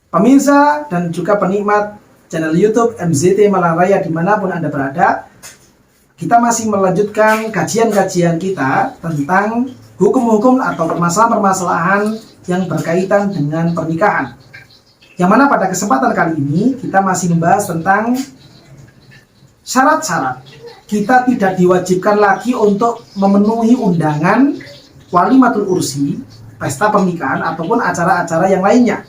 Pemirsa dan juga penikmat channel YouTube MZT Malang Raya dimanapun Anda berada, kita masih melanjutkan kajian-kajian kita tentang hukum-hukum atau permasalahan-permasalahan yang berkaitan dengan pernikahan. Yang mana pada kesempatan kali ini kita masih membahas tentang syarat-syarat kita tidak diwajibkan lagi untuk memenuhi undangan walimatul ursi, pesta pernikahan ataupun acara-acara yang lainnya.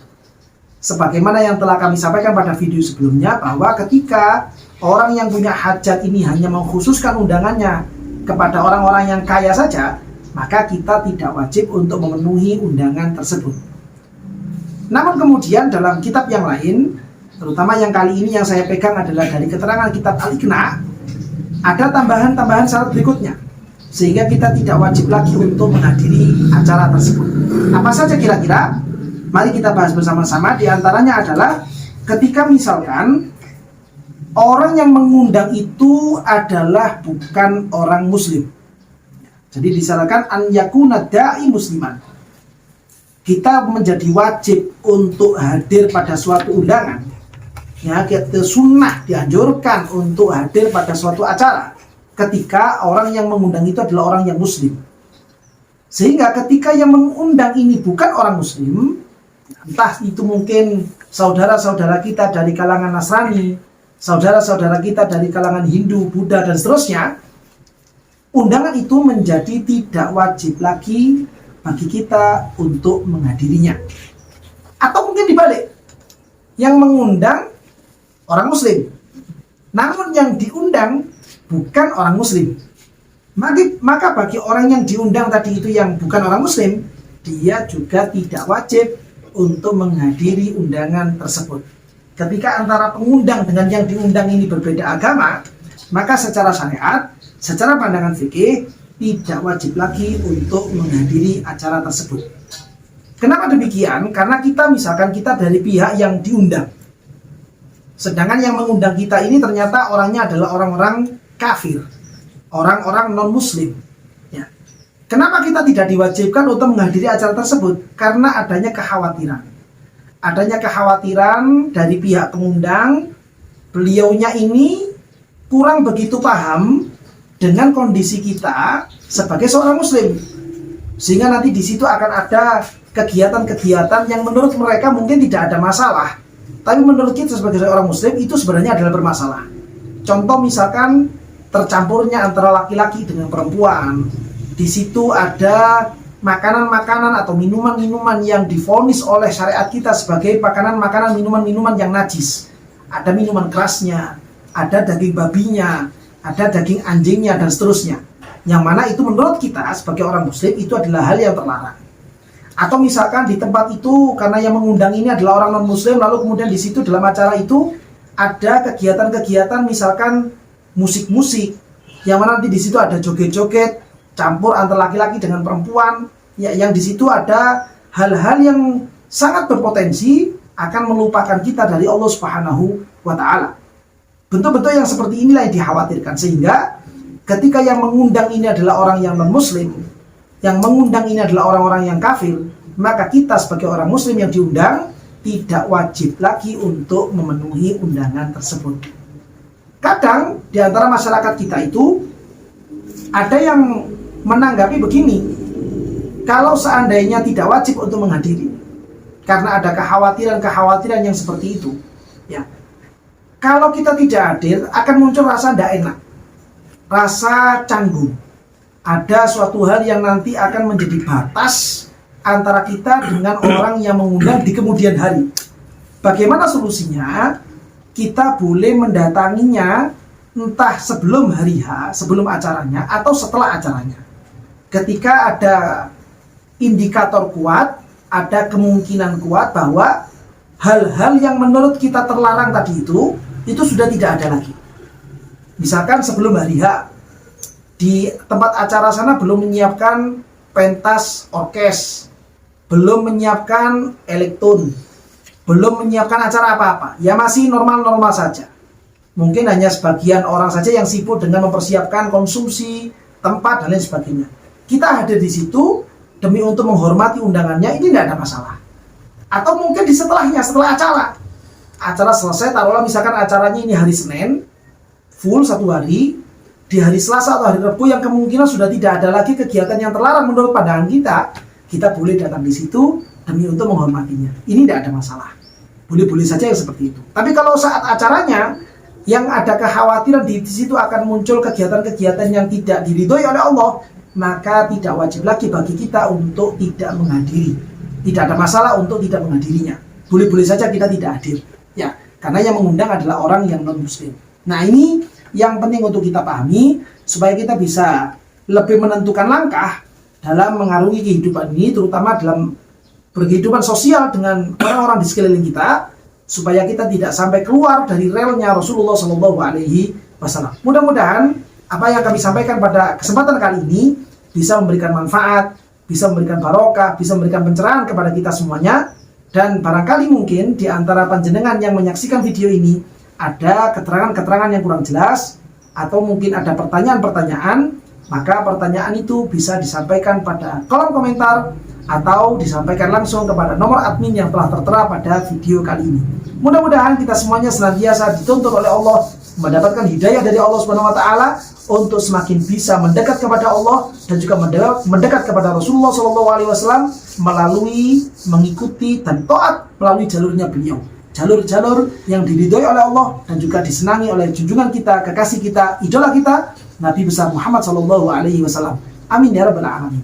Sebagaimana yang telah kami sampaikan pada video sebelumnya, bahwa ketika orang yang punya hajat ini hanya mengkhususkan undangannya kepada orang-orang yang kaya saja, maka kita tidak wajib untuk memenuhi undangan tersebut. Namun kemudian dalam kitab yang lain, terutama yang kali ini yang saya pegang adalah dari keterangan kitab Al-Iqna, ada tambahan-tambahan syarat berikutnya, sehingga kita tidak wajib lagi untuk menghadiri acara tersebut. Apa saja kira-kira? Mari kita bahas bersama-sama. Di antaranya adalah ketika misalkan orang yang mengundang itu adalah bukan orang muslim. Jadi disyaratkan an yakuna da'i musliman. Kita menjadi wajib untuk hadir pada suatu undangan. Ya, kita sunnah dianjurkan untuk hadir pada suatu acara ketika orang yang mengundang itu adalah orang yang muslim. Sehingga ketika yang mengundang ini bukan orang muslim, entah itu mungkin saudara-saudara kita dari kalangan Nasrani, saudara-saudara kita dari kalangan Hindu, Buddha, dan seterusnya, undangan itu menjadi tidak wajib lagi bagi kita untuk menghadirinya. Atau mungkin dibalik, yang mengundang orang muslim, namun yang diundang bukan orang muslim. Maka bagi orang yang diundang tadi itu yang bukan orang muslim, dia juga tidak wajib untuk menghadiri undangan tersebut. Ketika antara pengundang dengan yang diundang ini berbeda agama, maka secara syariat, secara pandangan fikih, tidak wajib lagi untuk menghadiri acara tersebut. Kenapa demikian? Karena misalkan kita dari pihak yang diundang, sedangkan yang mengundang kita ini ternyata orangnya adalah orang-orang kafir, orang-orang non-muslim. Kenapa kita tidak diwajibkan untuk menghadiri acara tersebut? Karena adanya kekhawatiran. Adanya kekhawatiran dari pihak pengundang, beliaunya ini kurang begitu paham dengan kondisi kita sebagai seorang muslim. Sehingga nanti di situ akan ada kegiatan-kegiatan yang menurut mereka mungkin tidak ada masalah, tapi menurut kita sebagai seorang muslim itu sebenarnya adalah bermasalah. Contoh misalkan tercampurnya antara laki-laki dengan perempuan. Di situ ada makanan-makanan atau minuman-minuman yang divonis oleh syariat kita sebagai makanan-makanan, minuman-minuman yang najis. Ada minuman kerasnya, ada daging babinya, ada daging anjingnya, dan seterusnya. Yang mana itu menurut kita sebagai orang muslim itu adalah hal yang terlarang. Atau misalkan di tempat itu karena yang mengundang ini adalah orang non-muslim, lalu kemudian di situ dalam acara itu ada kegiatan-kegiatan misalkan musik-musik, yang mana nanti di situ ada joget-joget campur antara laki-laki dengan perempuan, ya, yang di situ ada hal-hal yang sangat berpotensi akan melupakan kita dari Allah Subhanahu wa Ta'ala. Bentuk-bentuk yang seperti inilah yang dikhawatirkan, sehingga ketika yang mengundang ini adalah orang yang non-muslim, yang mengundang ini adalah orang-orang yang kafir, maka kita sebagai orang muslim yang diundang tidak wajib lagi untuk memenuhi undangan tersebut. Kadang di antara masyarakat kita itu ada yang menanggapi begini, kalau seandainya tidak wajib untuk menghadiri karena ada kekhawatiran yang seperti itu, ya, kalau kita tidak hadir akan muncul rasa tidak enak, rasa canggung, ada suatu hal yang nanti akan menjadi batas antara kita dengan orang yang mengundang di kemudian hari. Bagaimana solusinya? Kita boleh mendatanginya entah sebelum hari H, sebelum acaranya, atau setelah acaranya. Ketika ada indikator kuat, ada kemungkinan kuat bahwa hal-hal yang menurut kita terlarang tadi itu sudah tidak ada lagi. Misalkan sebelum hari H, di tempat acara sana belum menyiapkan pentas orkes, belum menyiapkan elektron, belum menyiapkan acara apa-apa, ya masih normal-normal saja. Mungkin hanya sebagian orang saja yang sibuk dengan mempersiapkan konsumsi, tempat, dan lain sebagainya. Kita hadir di situ demi untuk menghormati undangannya, ini tidak ada masalah. Atau mungkin di setelahnya, setelah acara selesai, taruhlah misalkan acaranya ini hari Senin full 1 hari, di hari Selasa atau hari Rabu yang kemungkinan sudah tidak ada lagi kegiatan yang terlarang menurut pandangan kita boleh datang di situ demi untuk menghormatinya. Ini tidak ada masalah, boleh-boleh saja yang seperti itu. Tapi kalau saat acaranya yang ada kekhawatiran di situ akan muncul kegiatan-kegiatan yang tidak diridhoi oleh Allah, maka tidak wajib lagi bagi kita untuk tidak menghadiri. Tidak ada masalah untuk tidak menghadirinya, boleh-boleh saja kita tidak hadir ya, karena yang mengundang adalah orang yang non muslim. Nah, ini yang penting untuk kita pahami supaya kita bisa lebih menentukan langkah dalam mengarungi kehidupan ini, terutama dalam berkehidupan sosial dengan orang-orang di sekeliling kita, supaya kita tidak sampai keluar dari relnya Rasulullah SAW. Mudah-mudahan apa yang kami sampaikan pada kesempatan kali ini bisa memberikan manfaat, bisa memberikan barokah, bisa memberikan pencerahan kepada kita semuanya. Dan barangkali mungkin di antara panjenengan yang menyaksikan video ini ada keterangan-keterangan yang kurang jelas, atau mungkin ada pertanyaan-pertanyaan, maka pertanyaan itu bisa disampaikan pada kolom komentar atau disampaikan langsung kepada nomor admin yang telah tertera pada video kali ini. Mudah-mudahan kita semuanya senantiasa dituntun oleh Allah, mendapatkan hidayah dari Allah Subhanahu wa taala untuk semakin bisa mendekat kepada Allah dan juga mendekat kepada Rasulullah SAW melalui mengikuti dan taat melalui jalurnya beliau. Jalur-jalur yang diridhoi oleh Allah dan juga disenangi oleh junjungan kita, kekasih kita, idola kita, Nabi besar Muhammad SAW. Amin ya rabbal alamin.